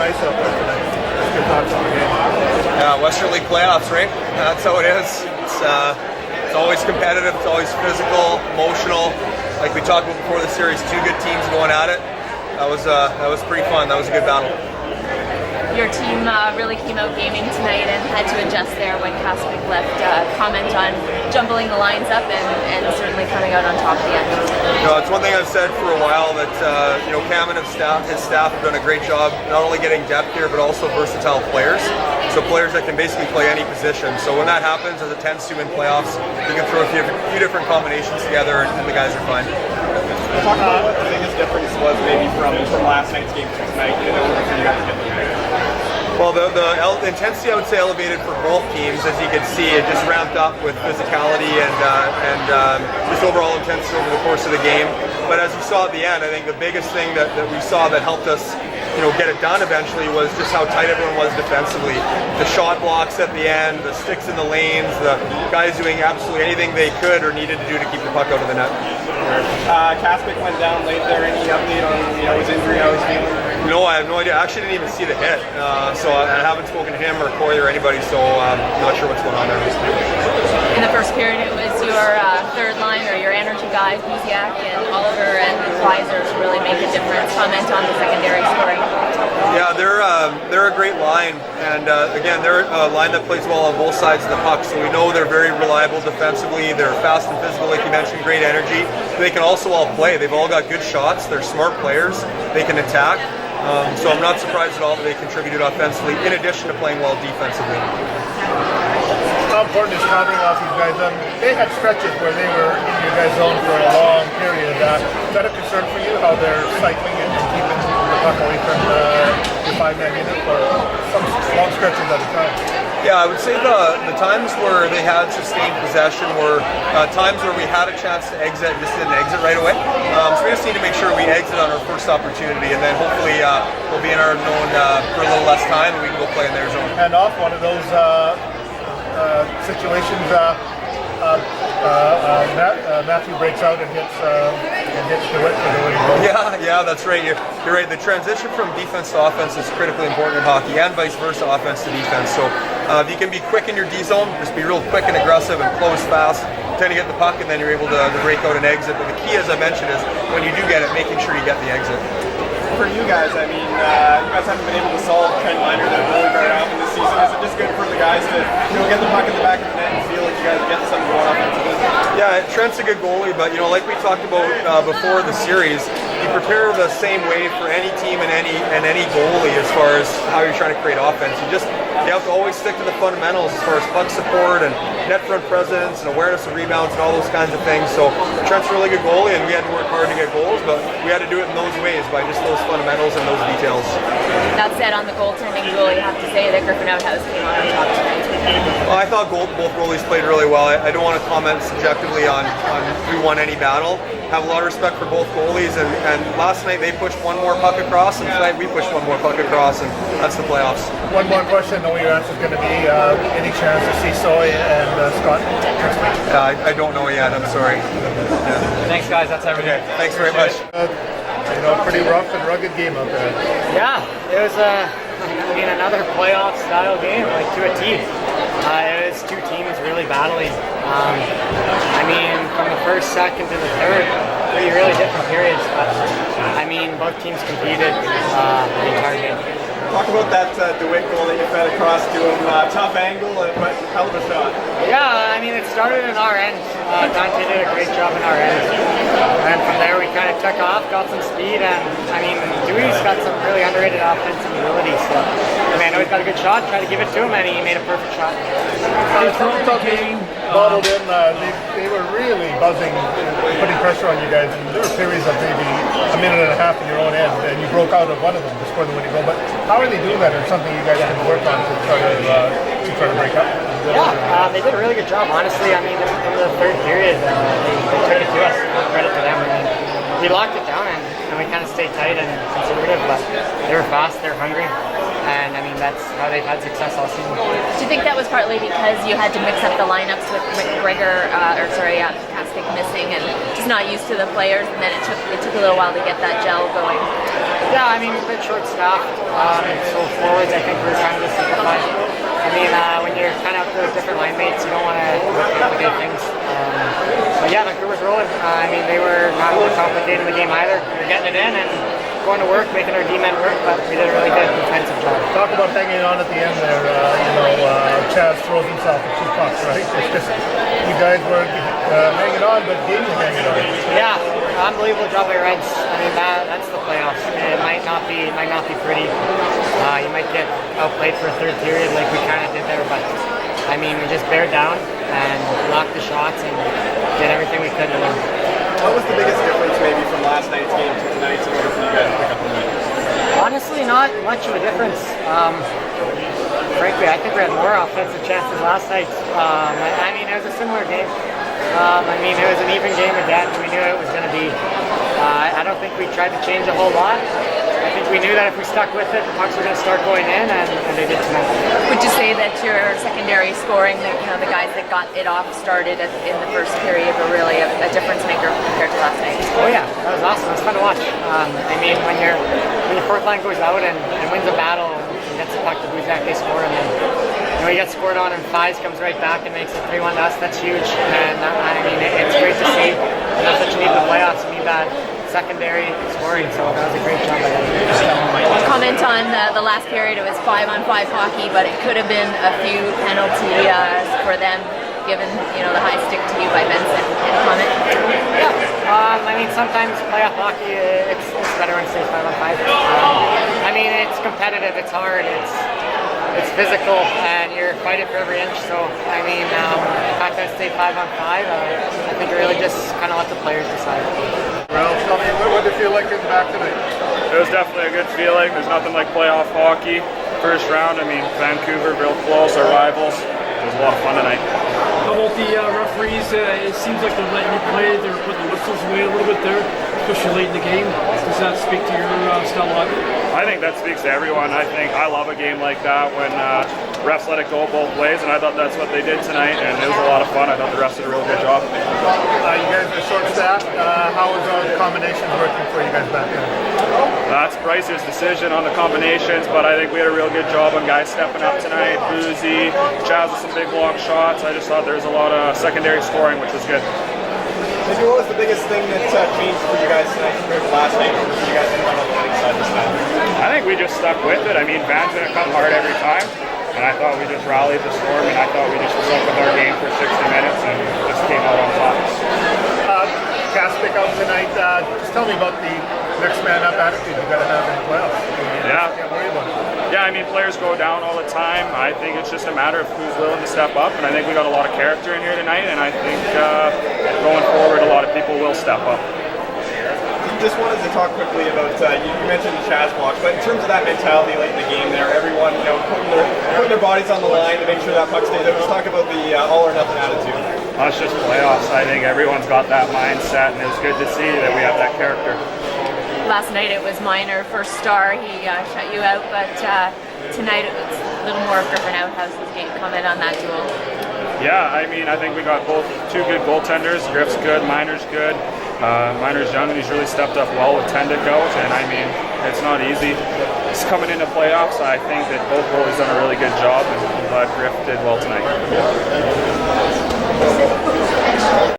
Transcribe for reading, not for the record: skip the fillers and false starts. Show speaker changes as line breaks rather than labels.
nice out there tonight. Just your thoughts on the game.
Yeah, Western League playoffs, right? That's how it is. It's always competitive. It's always physical, emotional. Like we talked about before the series, two good teams going at it. That was pretty fun. That was a good battle.
Your team really came out gaming tonight and had to adjust there when Kaspic left. Comment on jumbling the lines up and certainly coming out on top at the end.
It's one thing I've said for a while that Cam and his staff have done a great job not only getting depth here but also versatile players. So players that can basically play any position. So when that happens, as it tends to in playoffs, you can throw a few different combinations together and the guys are fine.
Talk about what the biggest difference was maybe from last night's game to tonight in order for you guys to get the win.
Well, the intensity, I would say, elevated for both teams. As you can see, it just ramped up with physicality and just overall intensity over the course of the game. But as you saw at the end, I think the biggest thing that we saw that helped us get it done eventually was just how tight everyone was defensively. The shot blocks at the end, the sticks in the lanes, the guys doing absolutely anything they could or needed to do to keep the puck out of the net.
Kaspic went down late there. Any update on his injury, how he's feeling?
No, I have no idea. I actually didn't even see the hit, so I haven't spoken to him or Corey or anybody, so I'm not sure what's going on there.
In the first period, it was your third line or your energy guys, Buziak and Oliver and Weiser, to really make a difference. Comment on the secondary scoring.
Yeah, they're a great line, and again, they're a line that plays well on both sides of the puck. So we know they're very reliable defensively. They're fast and physical, like you mentioned, great energy. They can also all play. They've all got good shots. They're smart players. They can attack. So I'm not surprised at all that they contributed offensively, in addition to playing well defensively.
How important is countering off these guys? They had stretches where they were in your guys' zone for a long period. Is that a concern for you, how they're cycling and keeping the puck away from your 5-man unit for some long stretches at a time?
Yeah, I would say the times where they had sustained possession were times where we had a chance to exit and just didn't exit right away. So we just need to make sure we exit on our first opportunity, and then hopefully we'll be in our zone for a little less time and we can go play in their zone.
And off one of those situations, Matthew breaks out and hits DeWitt for the winning goal.
Yeah, that's right. You're right. The transition from defense to offense is critically important in hockey, and vice versa, offense to defense. So if you can be quick in your D zone, just be real quick and aggressive and close fast, tend to get the puck, and then you're able to break out and exit. But the key, as I mentioned, is when you do get it, making sure you get the exit.
For you guys, I mean, you guys haven't been able to solve Trent Miner that really very often this season. Is it just good for the guys to get the puck in the back of the net and feel like you guys are getting something going offensively?
Yeah, Trent's a good goalie, but like we talked about before the series, you prepare the same way for any team and any goalie as far as how you're trying to create offense. You have to always stick to the fundamentals as far as puck support and net front presence and awareness of rebounds and all those kinds of things. So Trent's a really good goalie, and we had to work hard to get goals, but we had to do it in those ways by just those fundamentals and those details.
That said, on the goaltending duel, you have to say that Griffin Outhouse came on top tonight.
Well, I thought both goalies played really well. I don't want to comment subjectively on who won any battle. I have a lot of respect for both goalies, and last night they pushed one more puck across, and tonight we pushed one more puck across, and that's the playoffs.
One more question, know what your answer is going to be. Any chance to see Soy and Scott next week?
I don't know yet, I'm sorry. Yeah.
Thanks, guys. That's everything.
Okay, thanks very much.
Pretty rough and rugged game out there.
Yeah, it was another playoff style game, like to a T. It was two teams really battling. From the first, second to the third, really different periods. But both teams competed the entire game.
Talk about that DeWitt goal that you fed across to him. Tough angle, but hell of a shot.
Yeah, it started in our end. Dante did a great job in our end. And from there we kind of took off, got some speed, and Dewey's got some really underrated offensive ability. So I know he's got a good shot, tried to give it to him, and he made a perfect shot.
The Toronto game bottled in. They were really buzzing, putting pressure on you guys, and there were periods of maybe a minute and a half in your own end, and you broke out of one of them to score the winning goal. But how are they doing that, or something you guys can work on to try to break up?
Yeah, they did a really good job, honestly. In the third period, they took it to us. Credit to them. We locked it down, and we kind of stayed tight and conservative, but they were fast, they're hungry, and that's how they've had success all season.
Do you think that was partly because you had to mix up the lineups with Kaspic missing and just not used to the players, and then it took a little while to get that gel going?
Yeah, I mean, a bit short-staffed. So forwards, I think we're trying to simplify. I mean, when you're kind of with different line mates, you don't want to complicate things. But yeah, Vancouver's rolling. I mean, they were not really complicating the game either. We were getting it in and going to work, making our D-men work, but we did a really good defensive job.
Talk about hanging on at the end there. Chaz throws himself at 2 pucks, right? It's just, you guys were hanging on, but game was hanging on.
Yeah, unbelievable job by Reds. I mean, that's the playoffs. It might not be pretty. You might get outplayed for a third period like we kind of did there, but I mean, we just bared down and blocked the shots and did everything we could to win.
What was the biggest difference maybe from last night's game to tonight's in order for you guys to pick up the win?
Honestly, not much of a difference. Frankly, I think we had more offensive chances last night. I mean, it was a similar game. I mean, it was an even game again. We knew it was going to be. I don't think we tried to change a whole lot. I think we knew that if we stuck with it, the pucks were going to start going in, and they did tonight.
Would you say that your secondary scoring, the guys that got it off started in the first period were really a difference maker compared to last night?
Oh yeah, that was awesome. It was fun to watch. I mean, when your fourth line goes out and wins a battle and gets the puck to Buzak, they score, and then he gets scored on and Fies comes right back and makes it 3-1 to us. That's huge, and I mean, it's great to see. And that's what you need in the playoffs. You need that secondary scoring, so that was a great job by them.
Comment on the last period. It was 5-on-5 hockey, but it could have been a few penalties for them, given the high stick to you by Benson. Any comment?
Yeah, I mean, sometimes playoff hockey, it's better when it stays 5-on-5. I mean, it's competitive, it's hard, it's physical, and you're fighting for every inch. So, I mean, the fact that it stayed 5-on-5, I think it really just kind of let the players decide.
Well, tell me, what did you feel like getting back tonight?
It was definitely a good feeling. There's nothing like playoff hockey. First round, I mean, Vancouver, real close, our rivals. It was a lot of fun tonight.
How about the referees? It seems like they're letting you play. They're putting the whistles away a little bit there, especially late in the game. Does that speak to your style of hockey?
I think that speaks to everyone. I love a game like that when refs let it go both ways, and I thought that's what they did tonight, and it was a lot of fun. I thought the refs did a real good job.
You guys are short-staffed. How is the combinations working for you guys back there?
That's Bryce's decision on the combinations, but I think we had a real good job on guys stepping up tonight. Boozy, Chaz with some big block shots. I just thought there was a lot of secondary scoring, which was good.
Maybe what was the biggest thing that changed for you guys tonight compared to last night, or for you guys to come on the winning side this time?
I think we just stuck with it. I mean, Van's going to come hard every time, and I thought we just rallied the storm, and I thought we just stuck with our game for 60 minutes and just came out on top.
Kaspic out tonight. Just tell me about the next man up attitude you got to have in the playoffs.
Yeah.
Can't worry about it.
Yeah, I mean, players go down all the time. I think it's just a matter of who's willing to step up, and I think we got a lot of character in here tonight, and I think going forward, a lot of people will step up.
Just wanted to talk quickly about, you mentioned the Chaz block, but in terms of that mentality late in the game there, everyone putting their bodies on the line to make sure that puck stays out. Let's talk about the all or nothing attitude.
It's just playoffs. I think everyone's got that mindset, and it's good to see that we have that character.
Last night it was Minor, first star. He shut you out, but tonight it was a little more of Griffin Outhouse's game. Comment on that duel.
Yeah, I mean, I think we got two good goaltenders. Griff's good, Minor's good. Minor's young, and he's really stepped up well with 10 to go. And I mean, it's not easy. It's coming into playoffs. I think that both goalies done a really good job, and I'm glad Griff did well tonight.